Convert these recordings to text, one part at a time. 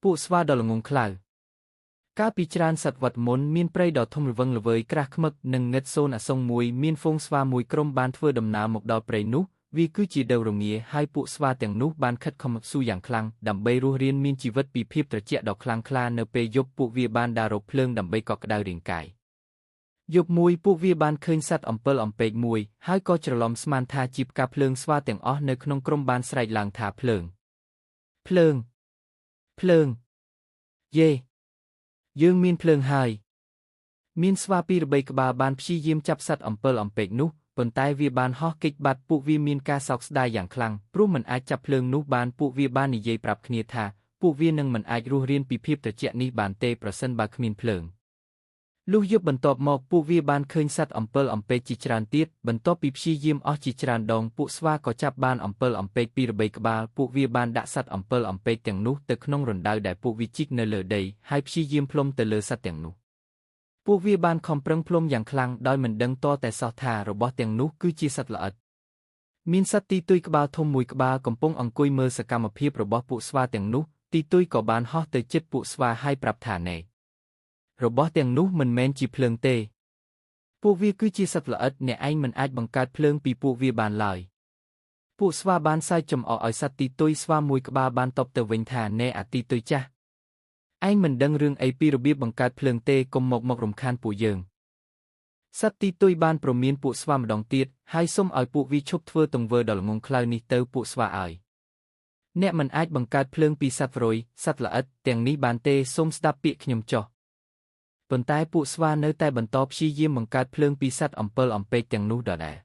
ពួកស្វាដ៏ល្ងងខ្លៅកាលពីច្រើនសតវត្សមុនមានព្រៃដ៏ធំល្វឹងល្វើយក្រាស់ឃ្មឹកនិងងឹតសូនអាសុងមួយមានហ្វូងស្វាមួយក្រុមបានធ្វើដំណើរមកដល់ព្រៃនោះវាគឺជាដៅរងាហើយពួកស្វាទាំងនោះបានខិតខំស៊ូយ៉ាងខ្លាំងដើម្បីរស់រានមានជីវិតពីភាពត្រជាក់ដ៏ខ្លាំងក្លានៅពេលយប់ពួកវាបានដើររកភ្លើងដើម្បីកក់ក្ដៅរាងកាយយប់មួយពួកវាបានឃើញសត្វអំពិលអំពែកមួយហើយក៏ច្រឡំស្មានថាជាផ្កាភ្លើងស្វាទាំងអស់នៅក្នុងក្រុមបានស្រែកឡើងថាភ្លើងភ្លើងភ្លើងយេយើងមានភ្លើងហើយមានស្វាពីរបីក្បាលបានព្យាយាមចាប់សត្វអំពិលអំពែកនោះប៉ុន្តែវាបានហោះគេចបាត់ពួកវាមានការសោកស្ដាយយ៉ាងខ្លាំងព្រោះមិនអាចចាប់ភ្លើងនោះបានពួកវាបាននិយាយប្រាប់គ្នាថាពួកវានឹងមិនអាចរស់រានពីភាពត្រជាក់នេះបានទេប្រសិនបើគ្មានភ្លើងលុះយប់បន្ទាប់មកពួកវាបានឃើញសត្វអំពិលអំពែកជាច្រើនទៀតបន្ទាប់ពីព្យាយាមអស់ជាច្រើនដងពួកស្វាក៏ចាប់បានអំពិលអំពែកពីរបីក្បាលពួកវាបានដាក់សត្វអំពិលអំពែកទាំងនោះទៅក្នុងរណ្ដៅដែលពួកវាជីកនៅលើដីហើយព្យាយាមផ្លុំទៅលើសត្វទាំងនោះពួកវាបានខំប្រឹងផ្លុំយ៉ាងខ្លាំងដោយមិនដឹងតតែសោះថារបស់ទាំងនោះគឺជាសត្វល្អិតមានសត្វទីទុយក្បាលធំមួយក្បាលកំពុងអង្គុយមើលសកម្មភាពរបស់ពួកស្វាទាំងនោះទីទុយក៏បានហោះទៅជិតពួកស្វាហើយប្រាប់ថាណែរបស់ទាំងនោះមិនមែនជាភ្លើងទេពួកវាគឺជាសត្វល្អិតអ្នកឯងមិនអាចបង្កើតភ្លើងពីពួកវាបានឡើយពួកស្វាបានសើចចំអកឲ្យសត្វទីទុយស្វាមួយក្បាលបានតបទៅវិញថាណែអាទីទុយចាស់ឯងមិនដឹងរឿងអីពីរបៀបបង្កើតភ្លើងទេកុំមករំខានពួកយើងសត្វទីទុយបានព្រមានពួកស្វាម្ដងទៀតហើយសុំឲ្យពួកវាឈប់ធ្វើទង្វើដ៏ល្ងង់ខ្លៅនេះទៅពួកស្វាឲ្យអ្នកមិនអាចបង្កើតភ្លើងពីសត្វរយសត្វល្អិតទាំងនេះបានទេសូមស្ដាប់ពាក្យខ្ញុំចុះប៉ុន្តែពួកស្វានៅតែបន្តព្យាយាមបង្កើតភ្លើងពីសត្វអំពិលអំពែកទាំងនោះដដែល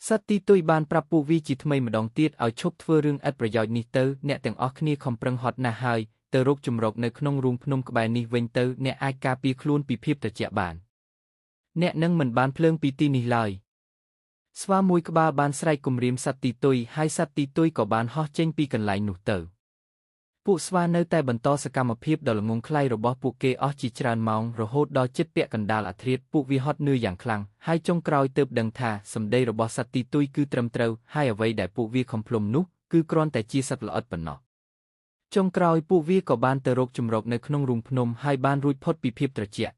សត្វទីទុយបានប្រាប់ពួកវាជាថ្មីម្ដងទៀតឲ្យឈប់ធ្វើរឿងឥតប្រយោជន៍នេះទៅអ្នកទាំងអស់គ្នាខំប្រឹងហត់ណាស់ហើយទៅរកជំរកនៅក្នុងរូងភ្នំក្បែរនេះវិញទៅអ្នកអាចការពារខ្លួនពីភាពត្រជាក់បានអ្នកនឹងមិនបានភ្លើងពីទីនេះឡើយស្វាមួយក្បាលបានស្រែកគំរាមសត្វទីទុយហើយសត្វទីទុយក៏បានហោះចេញពីកន្លែងនោះទៅពួកស្វានៅតែបន្តសកម្មភាពដ៏ល្ងង់ខ្លៅរបស់ពួកគេអស់ជាច្រើនម៉ោងរហូតដល់ជិតពាក់កណ្ដាលអាធ្រាត្រពួកវាហត់នឿយយ៉ាងខ្លាំងហើយចុងក្រោយទើបដឹងថាសម្ដីរបស់សត្វទីទុយគឺត្រឹមត្រូវហើយអ្វីដែលពួកវាខំភ្លុំនោះគឺគ្រាន់តែជាសត្វល្អិតប៉ុណ្ណោះចុងក្រោយពួកវាក៏បានទៅរកជំរកនៅក្នុងរូងភ្នំហើយបានរួចផុតពីភាពត្រជាក់